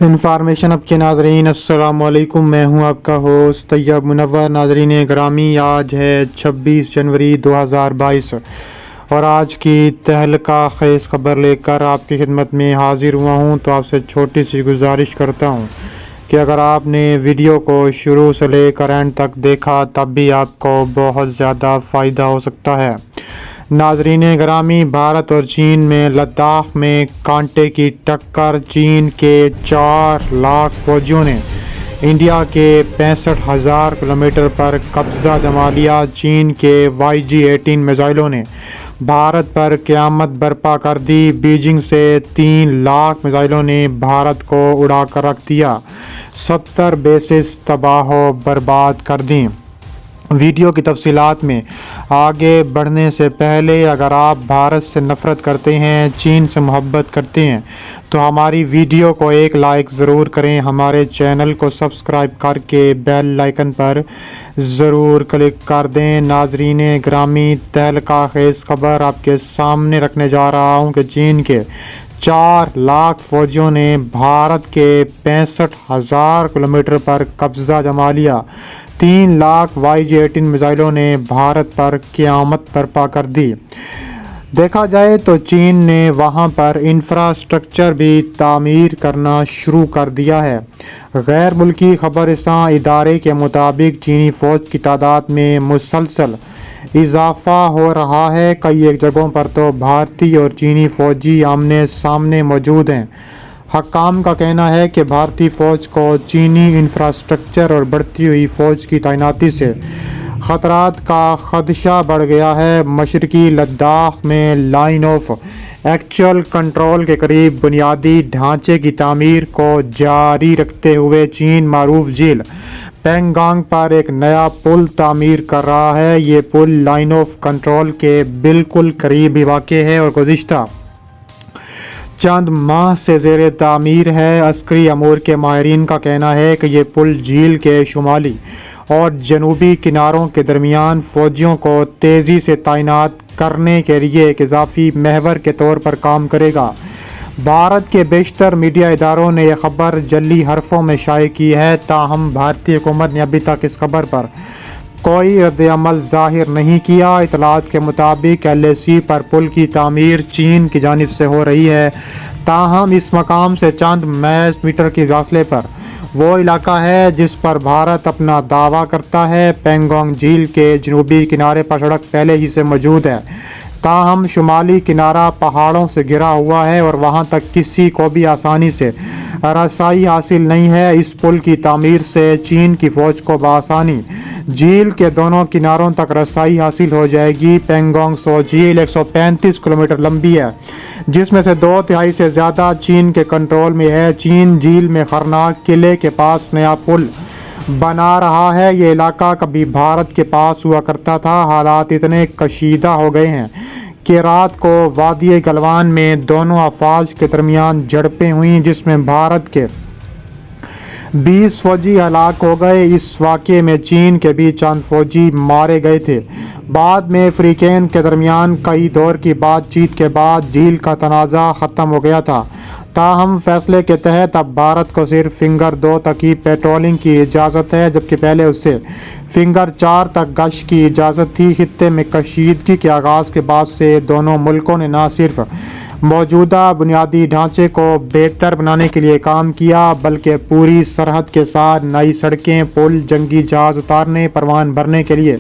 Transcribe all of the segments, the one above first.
Information اب کے ناظرین السلام علیکم، میں ہوں آپ کا ہوسٹ طیب منور۔ ناظرین گرامی، آج ہے 26 جنوری 2022 اور آج کی تہلکہ خیز خبر لے کر آپ کی خدمت میں حاضر ہوا ہوں۔ تو آپ سے چھوٹی سی گزارش کرتا ہوں کہ اگر آپ نے ویڈیو کو شروع سے لے کر اینڈ تک دیکھا تب بھی آپ کو بہت زیادہ فائدہ ہو سکتا ہے۔ ناظرین گرامی، بھارت اور چین میں لداخ میں کانٹے کی ٹکر۔ چین کے 4 لاکھ فوجیوں نے انڈیا کے 65,000 کلومیٹر پر قبضہ جما لیا۔ چین کے YG-18 میزائلوں نے بھارت پر قیامت برپا کر دی۔ بیجنگ سے 3 لاکھ میزائلوں نے بھارت کو اڑا کر رکھ دیا۔ 70 بیسز تباہ و برباد کر دیں۔ ویڈیو کی تفصیلات میں آگے بڑھنے سے پہلے اگر آپ بھارت سے نفرت کرتے ہیں، چین سے محبت کرتے ہیں تو ہماری ویڈیو کو ایک لائک ضرور کریں۔ ہمارے چینل کو سبسکرائب کر کے بیل آئیکن پر ضرور کلک کر دیں۔ ناظرین گرامی، تہلکہ خیز خبر آپ کے سامنے رکھنے جا رہا ہوں کہ چین کے 4 لاکھ فوجیوں نے بھارت کے 65,000 کلومیٹر پر قبضہ جما لیا۔ 3 لاکھ YG-18 میزائلوں نے بھارت پر قیامت برپا کر دی۔ دیکھا جائے تو چین نے وہاں پر انفراسٹرکچر بھی تعمیر کرنا شروع کر دیا ہے۔ غیر ملکی خبر رساں ادارے کے مطابق چینی فوج کی تعداد میں مسلسل اضافہ ہو رہا ہے۔ کئی ایک جگہوں پر تو بھارتی اور چینی فوجی آمنے سامنے موجود ہیں۔ حکام کا کہنا ہے کہ بھارتی فوج کو چینی انفراسٹرکچر اور بڑھتی ہوئی فوج کی تعیناتی سے خطرات کا خدشہ بڑھ گیا ہے۔ مشرقی لداخ میں لائن آف ایکچوئل کنٹرول کے قریب بنیادی ڈھانچے کی تعمیر کو جاری رکھتے ہوئے چین معروف جھیل پینگانگ پر ایک نیا پل تعمیر کر رہا ہے۔ یہ پل لائن آف کنٹرول کے بالکل قریب ہی واقع ہے اور گزشتہ چند ماہ سے زیر تعمیر ہے۔ عسکری امور کے ماہرین کا کہنا ہے کہ یہ پل جھیل کے شمالی اور جنوبی کناروں کے درمیان فوجیوں کو تیزی سے تعینات کرنے کے لیے ایک اضافی محور کے طور پر کام کرے گا۔ بھارت کے بیشتر میڈیا اداروں نے یہ خبر جعلی حرفوں میں شائع کی ہے، تاہم بھارتی حکومت نے ابھی تک اس خبر پر کوئی رد عمل ظاہر نہیں کیا۔ اطلاعات کے مطابق LAC پر پل کی تعمیر چین کی جانب سے ہو رہی ہے، تاہم اس مقام سے چند محض میٹر کے فاصلے پر وہ علاقہ ہے جس پر بھارت اپنا دعویٰ کرتا ہے۔ پینگانگ جھیل کے جنوبی کنارے پر سڑک پہلے ہی سے موجود ہے، تاہم شمالی کنارہ پہاڑوں سے گھرا ہوا ہے اور وہاں تک کسی کو بھی آسانی سے رسائی حاصل نہیں ہے۔ اس پل کی تعمیر سے چین کی فوج کو بآسانی جھیل کے دونوں کناروں تک رسائی حاصل ہو جائے گی۔ پینگانگ سو جھیل 135 کلومیٹر لمبی ہے، جس میں سے 2/3 سے زیادہ چین کے کنٹرول میں ہے۔ چین جھیل میں خطرناک قلعے کے پاس نیا پل بنا رہا ہے۔ یہ علاقہ کبھی بھارت کے پاس ہوا کرتا تھا۔ حالات اتنے کشیدہ ہو گئے ہیں کہ رات کو وادی گلوان میں دونوں افواج کے درمیان جھڑپیں ہوئیں، جس میں بھارت کے 20 فوجی ہلاک ہو گئے۔ اس واقعے میں چین کے بھی چند فوجی مارے گئے تھے۔ بعد میں فریقین کے درمیان کئی دور کی بات چیت کے بعد جھیل کا تنازع ختم ہو گیا تھا، تاہم فیصلے کے تحت اب بھارت کو صرف فنگر 2 تک ہی پیٹرولنگ کی اجازت ہے، جبکہ پہلے اسے فنگر 4 تک گشت کی اجازت تھی۔ خطے میں کشیدگی کے آغاز کے بعد سے دونوں ملکوں نے نہ صرف موجودہ بنیادی ڈھانچے کو بہتر بنانے کے لیے کام کیا، بلکہ پوری سرحد کے ساتھ نئی سڑکیں، پل، جنگی جہاز اتارنے، پروان بھرنے کے لیے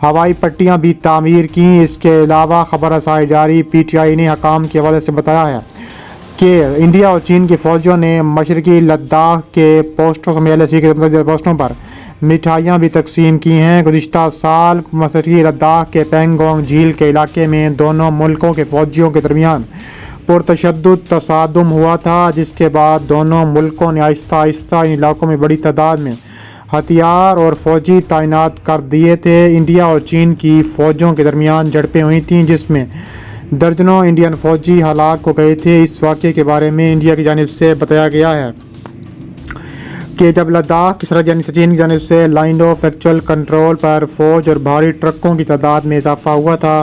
ہوائی پٹیاں بھی تعمیر کیں۔ اس کے علاوہ خبر رسائی جاری PTI نے حکام کے حوالے سے بتایا ہے کہ انڈیا اور چین کی فوجیوں نے مشرقی لداخ کے پوسٹوں سمیت LAC کے پوسٹوں پر مٹھائیاں بھی تقسیم کی ہیں۔ گزشتہ سال مشرقی لداخ کے پینگانگ جھیل کے علاقے میں دونوں ملکوں کے فوجیوں کے درمیان پرتشدد تصادم ہوا تھا، جس کے بعد دونوں ملکوں نے آہستہ آہستہ ان علاقوں میں بڑی تعداد میں ہتھیار اور فوجی تعینات کر دیے تھے۔ انڈیا اور چین کی فوجوں کے درمیان جھڑپیں ہوئی تھیں، جس میں درجنوں انڈین فوجی ہلاک ہو گئے تھے۔ اس واقعے کے بارے میں انڈیا کی جانب سے بتایا گیا ہے کہ جب لداخ کی سرحد یعنی چین کی جانب سے لائن آف ایکچوئل کنٹرول پر فوج اور بھاری ٹرکوں کی تعداد میں اضافہ ہوا تھا۔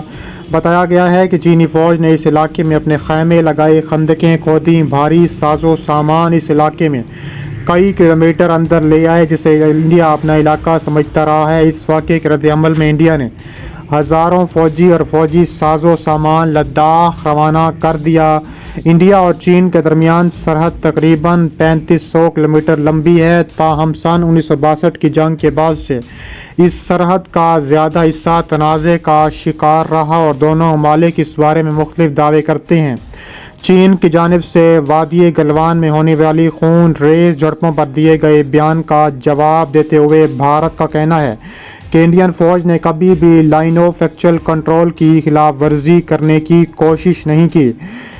بتایا گیا ہے کہ چینی فوج نے اس علاقے میں اپنے خیمے لگائے، خندقیں کھودیں، بھاری ساز و سامان اس علاقے میں کئی کلومیٹر اندر لے آئے، جسے انڈیا اپنا علاقہ سمجھتا رہا ہے۔ اس واقعے کے رد عمل میں انڈیا نے ہزاروں فوجی اور فوجی ساز و سامان لداخ روانہ کر دیا۔ انڈیا اور چین کے درمیان سرحد تقریباً 3500 کلومیٹر لمبی ہے، تاہم سن 1962 کی جنگ کے بعد سے اس سرحد کا زیادہ حصہ تنازع کا شکار رہا اور دونوں ممالک اس بارے میں مختلف دعوے کرتے ہیں۔ چین کی جانب سے وادی گلوان میں ہونے والی خون ریز جھڑپوں پر دیے گئے بیان کا جواب دیتے ہوئے بھارت کا کہنا ہے کہ انڈین فوج نے کبھی بھی لائن آف ایکچوئل کنٹرول کی خلاف ورزی کرنے کی کوشش نہیں کی۔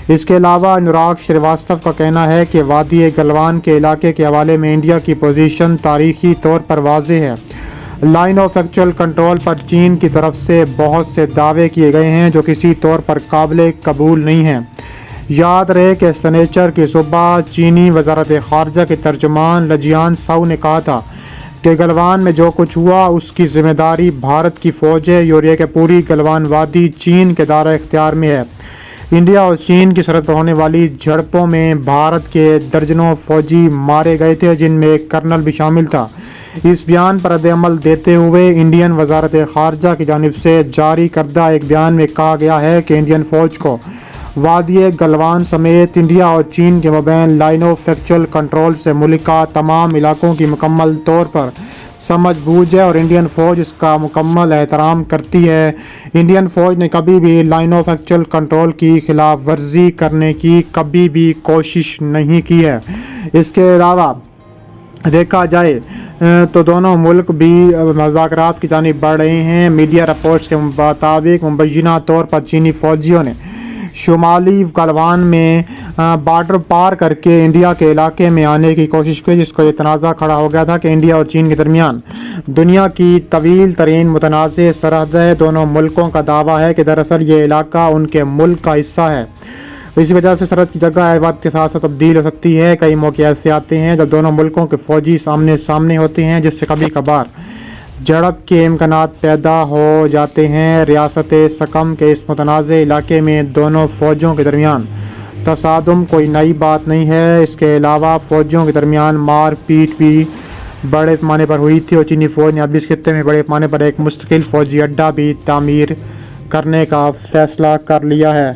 اس کے علاوہ انوراگ شریواستو کا کہنا ہے کہ وادی گلوان کے علاقے کے حوالے میں انڈیا کی پوزیشن تاریخی طور پر واضح ہے۔ لائن آف ایکچوئل کنٹرول پر چین کی طرف سے بہت سے دعوے کیے گئے ہیں جو کسی طور پر قابل قبول نہیں ہیں۔ یاد رہے کہ سنیچر کی صبح چینی وزارت خارجہ کے ترجمان لجیان ساؤ نے کہا تھا کہ گلوان میں جو کچھ ہوا اس کی ذمہ داری بھارت کی فوج ہے اور یہ کہ پوری گلوان وادی چین کے دائرہ اختیار میں ہے۔ انڈیا اور چین کی سرحد پر ہونے والی جھڑپوں میں بھارت کے درجنوں فوجی مارے گئے تھے، جن میں ایک کرنل بھی شامل تھا۔ اس بیان پر رد عمل دیتے ہوئے انڈین وزارت خارجہ کی جانب سے جاری کردہ ایک بیان میں کہا گیا ہے کہ انڈین فوج کو وادی گلوان سمیت انڈیا اور چین کے مابین لائن آف ایکچوئل کنٹرول سے ملکہ تمام علاقوں کی مکمل طور پر سمجھ بوجھ ہے اور انڈین فوج اس کا مکمل احترام کرتی ہے۔ انڈین فوج نے کبھی بھی لائن آف ایکچوئل کنٹرول کی خلاف ورزی کرنے کی کبھی بھی کوشش نہیں کی ہے۔ اس کے علاوہ دیکھا جائے تو دونوں ملک بھی مذاکرات کی جانب بڑھ رہے ہیں۔ میڈیا رپورٹس کے مطابق مبینہ طور پر چینی فوجیوں نے شمالی گلوان میں بارڈر پار کر کے انڈیا کے علاقے میں آنے کی کوشش کی، جس کو یہ تنازع کھڑا ہو گیا تھا کہ انڈیا اور چین کے درمیان دنیا کی طویل ترین متنازع سرحد ہے۔ دونوں ملکوں کا دعویٰ ہے کہ دراصل یہ علاقہ ان کے ملک کا حصہ ہے۔ اسی وجہ سے سرحد کی جگہ وقت کے ساتھ ساتھ تبدیل ہو سکتی ہے۔ کئی موقع ایسے آتے ہیں جب دونوں ملکوں کے فوجی آمنے سامنے ہوتے ہیں، جس سے کبھی کبھار جھڑپ کے امکانات پیدا ہو جاتے ہیں۔ ریاست سکم کے اس متنازع علاقے میں دونوں فوجوں کے درمیان تصادم کوئی نئی بات نہیں ہے۔ اس کے علاوہ فوجوں کے درمیان مار پیٹ بھی بڑے پیمانے پر ہوئی تھی اور چینی فوج نے اب اس خطے میں بڑے پیمانے پر ایک مستقل فوجی اڈہ بھی تعمیر کرنے کا فیصلہ کر لیا ہے۔